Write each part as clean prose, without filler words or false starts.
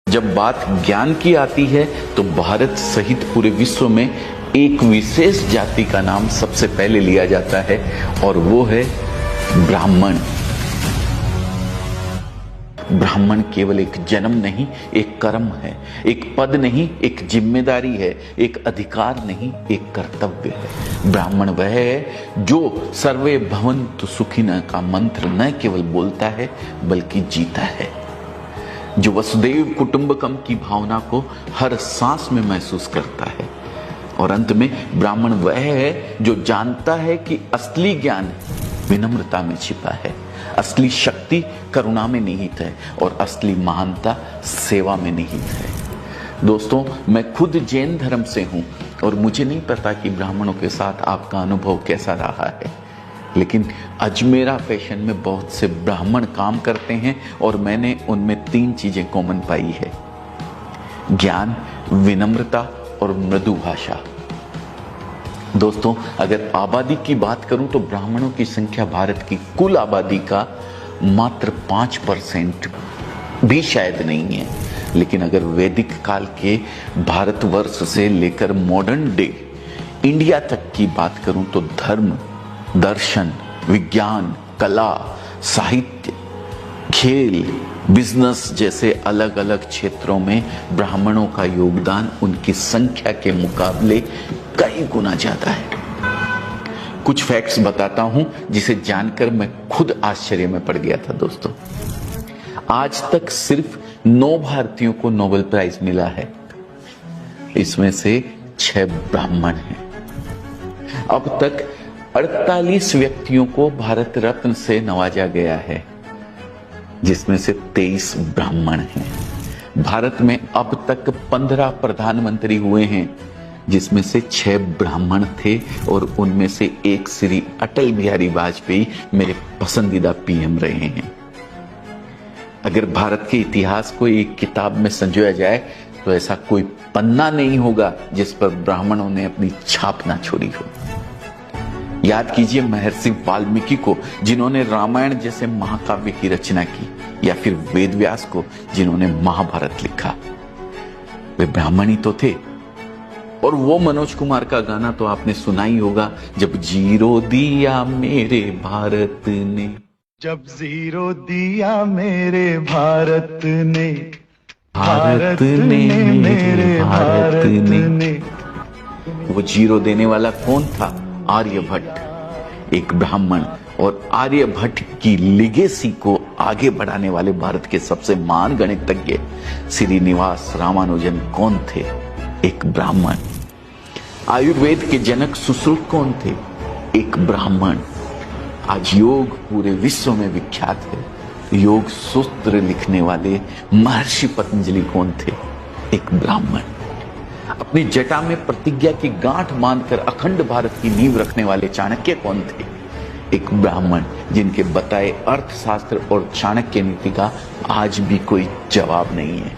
जब बात ज्ञान की आती है तो भारत सहित पूरे विश्व में एक विशेष जाति का नाम सबसे पहले लिया जाता है और वो है ब्राह्मण। ब्राह्मण केवल एक जन्म नहीं, एक कर्म है, एक पद नहीं, एक जिम्मेदारी है, एक अधिकार नहीं, एक कर्तव्य है। ब्राह्मण वह है जो सर्वे भवन्तु सुखिनः का मंत्र न केवल बोलता है बल्कि जीता है, जो वसुदेव कुटुंबकम की भावना को हर सांस में महसूस करता है। और अंत में ब्राह्मण वह है जो जानता है कि असली ज्ञान विनम्रता में छिपा है, असली शक्ति करुणा में निहित है और असली महानता सेवा में निहित है। दोस्तों, मैं खुद जैन धर्म से हूं और मुझे नहीं पता कि ब्राह्मणों के साथ आपका अनुभव कैसा रहा है, लेकिन अजमेरा फैशन में बहुत से ब्राह्मण काम करते हैं और मैंने उनमें 3 चीजें कॉमन पाई है: ज्ञान, विनम्रता और मृदु भाषा। दोस्तों, अगर आबादी की बात करूं तो ब्राह्मणों की संख्या भारत की कुल आबादी का मात्र 5% भी शायद नहीं है। लेकिन अगर वैदिक काल के भारतवर्ष से लेकर मॉडर्न डे इंडिया तक की बात करूं तो धर्म, दर्शन, विज्ञान, कला, साहित्य, खेल, बिजनेस जैसे अलग अलग क्षेत्रों में ब्राह्मणों का योगदान उनकी संख्या के मुकाबले कई गुना ज्यादा है। कुछ फैक्ट्स बताता हूं जिसे जानकर मैं खुद आश्चर्य में पड़ गया था। दोस्तों, आज तक सिर्फ 9 भारतीयों को नोबेल प्राइज मिला है, इसमें से 6 ब्राह्मण हैं। अब तक 48 व्यक्तियों को भारत रत्न से नवाजा गया है, जिसमें से 23 ब्राह्मण हैं। भारत में अब तक 15 प्रधानमंत्री हुए हैं, जिसमें से 6 ब्राह्मण थे और उनमें से एक श्री अटल बिहारी वाजपेयी मेरे पसंदीदा पीएम रहे हैं। अगर भारत के इतिहास को एक किताब में संजोया जाए तो ऐसा कोई पन्ना नहीं होगा जिस पर ब्राह्मणों ने अपनी छाप ना छोड़ी हो। याद कीजिए महर्षि वाल्मीकि को, जिन्होंने रामायण जैसे महाकाव्य की रचना की, या फिर वेद व्यास को, जिन्होंने महाभारत लिखा। वे ब्राह्मण ही तो थे। और वो मनोज कुमार का गाना तो आपने सुना ही होगा, जब जीरो दिया मेरे भारत ने, जब जीरो दिया मेरे भारत ने, भारत ने मेरे भारत ने। वो जीरो देने वाला कौन था? आर्यभट्ट, एक ब्राह्मण। और आर्यभट्ट की लिगेसी को आगे बढ़ाने वाले भारत के सबसे महान गणितज्ञ श्रीनिवास रामानुजन कौन थे? एक ब्राह्मण। आयुर्वेद के जनक सुश्रुत कौन थे? एक ब्राह्मण। आज योग पूरे विश्व में विख्यात है। योग सूत्र लिखने वाले महर्षि पतंजलि कौन थे? एक ब्राह्मण। अपनी जटा में प्रतिज्ञा की गांठ बांधकर अखंड भारत की नींव रखने वाले चाणक्य कौन थे? एक ब्राह्मण, जिनके बताए अर्थशास्त्र और चाणक्य नीति का आज भी कोई जवाब नहीं है।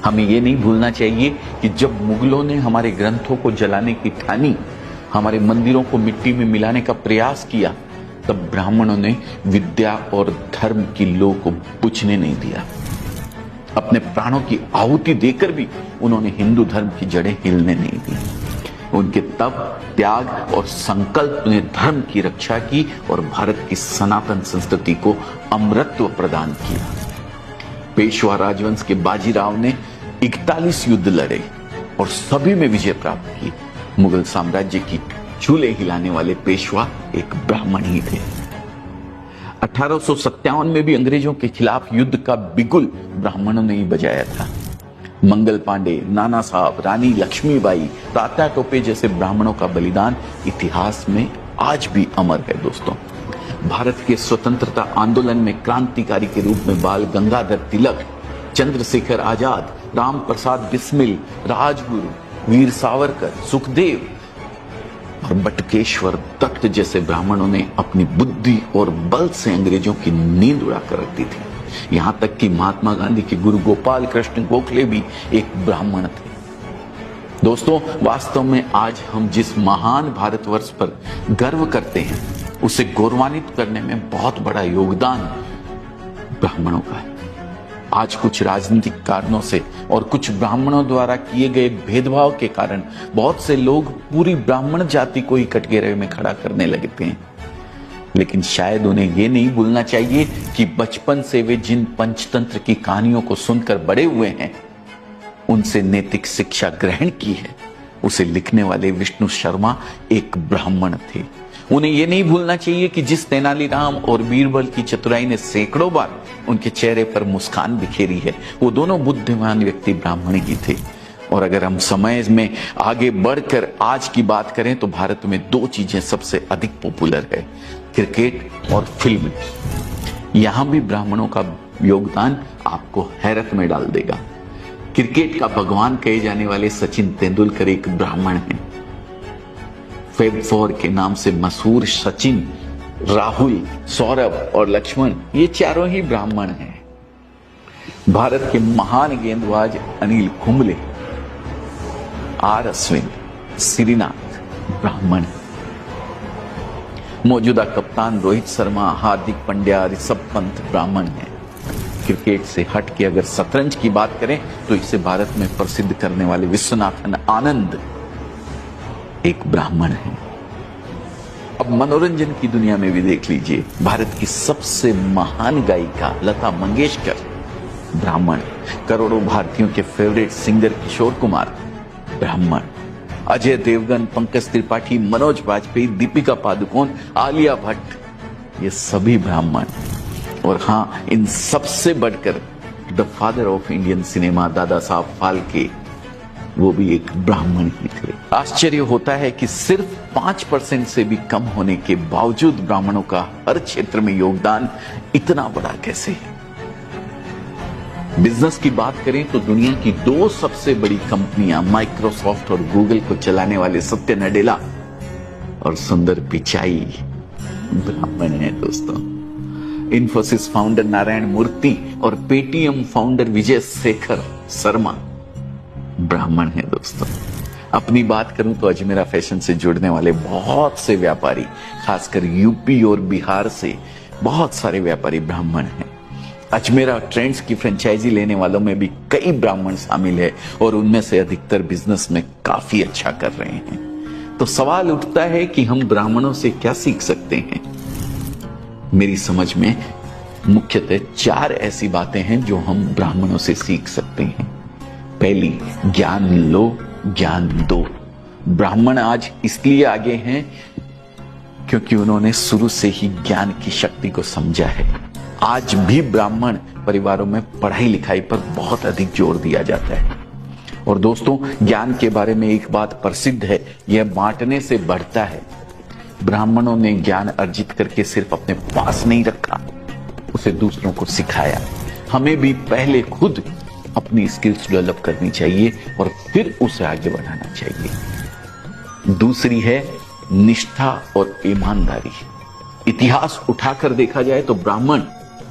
हमें यह नहीं भूलना चाहिए कि जब मुगलों ने हमारे ग्रंथों को जलाने की ठानी, हमारे मंदिरों को मिट्टी में मिलाने का प्रयास किया, तब ब्राह्मणों ने विद्या और धर्म की लौ को बुझने नहीं दिया। अपने प्राणों की आहुति देकर भी उन्होंने हिंदू धर्म की जड़ें हिलने नहीं दी। उनके तप, त्याग और संकल्प ने धर्म की रक्षा की और भारत की सनातन संस्कृति को अमरत्व प्रदान किया। पेशवा राजवंश के बाजीराव ने 41 युद्ध लड़े और सभी में विजय प्राप्त की। मुगल साम्राज्य की चूल्हे हिलाने वाले पेशवा एक ब्राह्मण ही थे। 1857 में भी अंग्रेजों के खिलाफ युद्ध का बिगुल ब्राह्मणों ने ही बजाया था। मंगल पांडे, नाना साहब, रानी लक्ष्मीबाई, तात्या टोपे जैसे ब्राह्मणों का बलिदान इतिहास में आज भी अमर है। दोस्तों, भारत के स्वतंत्रता आंदोलन में क्रांतिकारी के रूप में बाल गंगाधर तिलक, चंद्रशेखर आजाद, राम प्रसाद बिस्मिल, राजगुरु, वीर सावरकर, सुखदेव और बटुकेश्वर दत्त जैसे ब्राह्मणों ने अपनी बुद्धि और बल से अंग्रेजों की नींद उड़ाकर रख दी थी। यहां तक कि महात्मा गांधी के गुरु गोपाल कृष्ण गोखले भी एक ब्राह्मण थे। दोस्तों, वास्तव में आज हम जिस महान भारतवर्ष पर गर्व करते हैं, उसे गौरवान्वित करने में बहुत बड़ा योगदान ब्राह्मणों का है। आज कुछ राजनीतिक कारणों से और कुछ ब्राह्मणों द्वारा किए गए भेदभाव के कारण बहुत से लोग पूरी ब्राह्मण जाति को ही कटघरे में खड़ा करने लगते हैं। लेकिन शायद उन्हें यह नहीं भूलना चाहिए कि बचपन से वे जिन पंचतंत्र की कहानियों को सुनकर बड़े हुए हैं, उनसे नैतिक शिक्षा ग्रहण की है, उसे लिखने वाले विष्णु शर्मा एक ब्राह्मण थे। उन्हें यह नहीं भूलना चाहिए कि जिस तेनालीराम और बीरबल की चतुराई ने सैकड़ों बार उनके चेहरे पर मुस्कान बिखेरी है, वो दोनों बुद्धिमान व्यक्ति ब्राह्मण ही थे। और अगर हम समय में आगे बढ़कर आज की बात करें तो भारत में दो चीजें सबसे अधिक पॉपुलर है, क्रिकेट और फिल्म। यहां भी ब्राह्मणों का योगदान आपको हैरत में डाल देगा। क्रिकेट का भगवान कहे जाने वाले सचिन तेंदुलकर एक ब्राह्मण हैं। फेब 4 के नाम से मशहूर सचिन, राहुल, सौरभ और लक्ष्मण, ये चारों ही ब्राह्मण हैं। भारत के महान गेंदबाज अनिल कुंबले, आर अश्विन, श्रीनाथ ब्राह्मण। मौजूदा कप्तान रोहित शर्मा, हार्दिक पांड्या, ऋषभ पंत ब्राह्मण हैं। क्रिकेट से हट के अगर शतरंज की बात करें तो इसे भारत में प्रसिद्ध करने वाले विश्वनाथन आनंद एक ब्राह्मण है। अब मनोरंजन की दुनिया में भी देख लीजिए, भारत की सबसे महान गायिका लता मंगेशकर ब्राह्मण, करोड़ों भारतीयों के फेवरेट सिंगर किशोर कुमार ब्राह्मण, अजय देवगन, पंकज त्रिपाठी, मनोज वाजपेयी, दीपिका पादुकोण, आलिया भट्ट, ये सभी ब्राह्मण। और हाँ, इन सबसे बढ़कर the father of Indian cinema Dada Saheb Phalke, वो भी एक ब्राह्मण ही थे। आश्चर्य होता है कि सिर्फ 5% से भी कम होने के बावजूद ब्राह्मणों का हर क्षेत्र में योगदान इतना बड़ा कैसे है। बिजनेस की बात करें तो दुनिया की दो सबसे बड़ी कंपनियां माइक्रोसॉफ्ट और गूगल को चलाने वाले सत्य नडेला और सुंदर पिचाई ब्राह्मण हैं दोस्तों। इन्फोसिस फाउंडर नारायण मूर्ति और पेटीएम फाउंडर विजय शेखर शर्मा ब्राह्मण है दोस्तों। अपनी बात करूं तो अजमेरा फैशन से जुड़ने वाले बहुत से व्यापारी, खासकर यूपी और बिहार से बहुत सारे व्यापारी ब्राह्मण हैं। अजमेरा ट्रेंड्स की फ्रेंचाइजी लेने वालों में भी कई ब्राह्मण शामिल है और उनमें से अधिकतर बिजनेस में काफी अच्छा कर रहे हैं। तो सवाल उठता है कि हम ब्राह्मणों से क्या सीख सकते हैं। मेरी समझ में मुख्यतः 4 ऐसी बातें हैं जो हम ब्राह्मणों से सीख सकते हैं। पहली, ज्ञान लो, ज्ञान दो। ब्राह्मण आज इसलिए आगे हैं क्योंकि उन्होंने शुरू से ही ज्ञान की शक्ति को समझा है। आज भी ब्राह्मण परिवारों में पढ़ाई लिखाई पर बहुत अधिक जोर दिया जाता है। और दोस्तों, ज्ञान के बारे में एक बात प्रसिद्ध है, यह बांटने से बढ़ता है। ब्राह्मणों ने ज्ञान अर्जित करके सिर्फ अपने पास नहीं रखा, उसे दूसरों को सिखाया। हमें भी पहले खुद अपनी स्किल्स डेवलप करनी चाहिए और फिर उसे आगे बढ़ाना चाहिए। दूसरी है निष्ठा और ईमानदारी। इतिहास उठाकर देखा जाए तो ब्राह्मण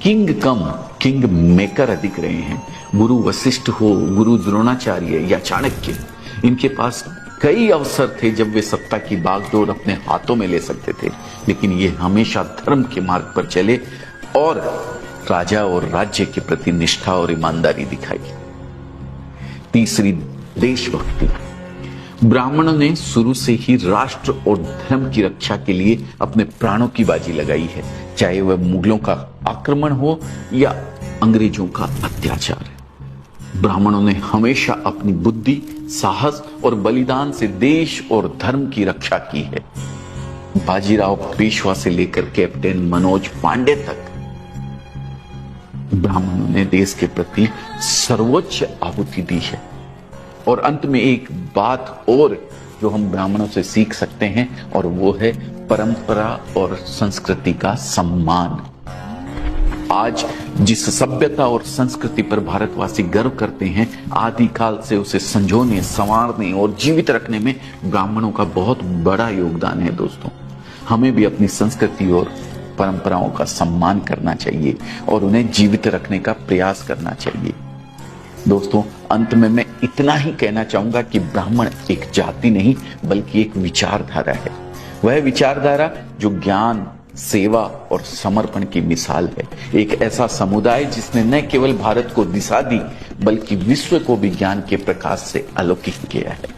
किंग कम किंग मेकर अधिक रहे हैं। गुरु वशिष्ठ हो, गुरु द्रोणाचार्य या चाणक्य, इनके पास कई अवसर थे जब वे सत्ता की बागडोर अपने हाथों में ले सकते थे, लेकिन ये हमेशा धर्म के मार्ग पर चले और राजा और राज्य के प्रति निष्ठा और ईमानदारी दिखाई। तीसरी, देशभक्ति। ब्राह्मणों ने शुरू से ही राष्ट्र और धर्म की रक्षा के लिए अपने प्राणों की बाजी लगाई है, चाहे वह मुगलों का आक्रमण हो या अंग्रेजों का अत्याचार। ब्राह्मणों ने हमेशा अपनी बुद्धि, साहस और बलिदान से देश और धर्म की रक्षा की है। बाजीराव पेशवा से लेकर कैप्टन मनोज पांडे तक ब्राह्मणों ने देश के प्रति सर्वोच्च आहुति दी है। और अंत में एक बात और जो हम ब्राह्मणों से सीख सकते हैं, और वो है परंपरा और संस्कृति का सम्मान। आज जिस सभ्यता और संस्कृति पर भारतवासी गर्व करते हैं, आदिकाल से उसे संजोने, संवारने और जीवित रखने में ब्राह्मणों का बहुत बड़ा योगदान है। दोस्तों, हमें भी अपनी संस्कृति और परंपराओं का सम्मान करना चाहिए और उन्हें जीवित रखने का प्रयास करना चाहिए। दोस्तों, अंत में मैं इतना ही कहना चाहूंगा कि ब्राह्मण एक जाति नहीं बल्कि एक विचारधारा है। वह विचारधारा जो ज्ञान, सेवा और समर्पण की मिसाल है। एक ऐसा समुदाय जिसने न केवल भारत को दिशा दी बल्कि विश्व को विज्ञान के प्रकाश से अलौकिक किया है।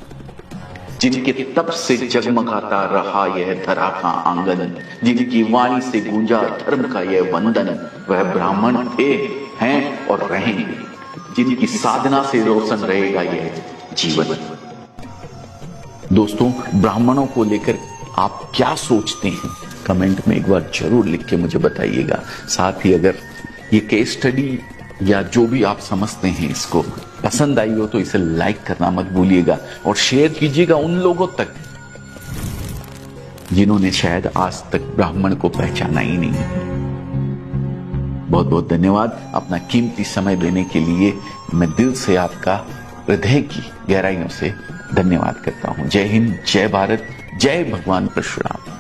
जिनके तप से जगमगाता रहा यह धरा का आंगन, जिनकी वाणी से गूंजा धर्म का यह वंदन, वह ब्राह्मण थे, हैं और रहेंगे, जिनकी साधना से रोशन रहेगा यह जीवन। दोस्तों, ब्राह्मणों को लेकर आप क्या सोचते हैं? कमेंट में एक बार जरूर लिख के मुझे बताइएगा। साथ ही अगर ये केस स्टडी या जो भी आप समझते हैं इसको पसंद आई हो तो इसे लाइक करना मत भूलिएगा और शेयर कीजिएगा उन लोगों तक जिन्होंने शायद आज तक ब्राह्मण को पहचाना ही नहीं। बहुत बहुत धन्यवाद अपना कीमती समय देने के लिए। मैं दिल से आपका हृदय की गहराइयों से धन्यवाद करता हूं। जय हिंद, जय भारत, जय भगवान परशुराम।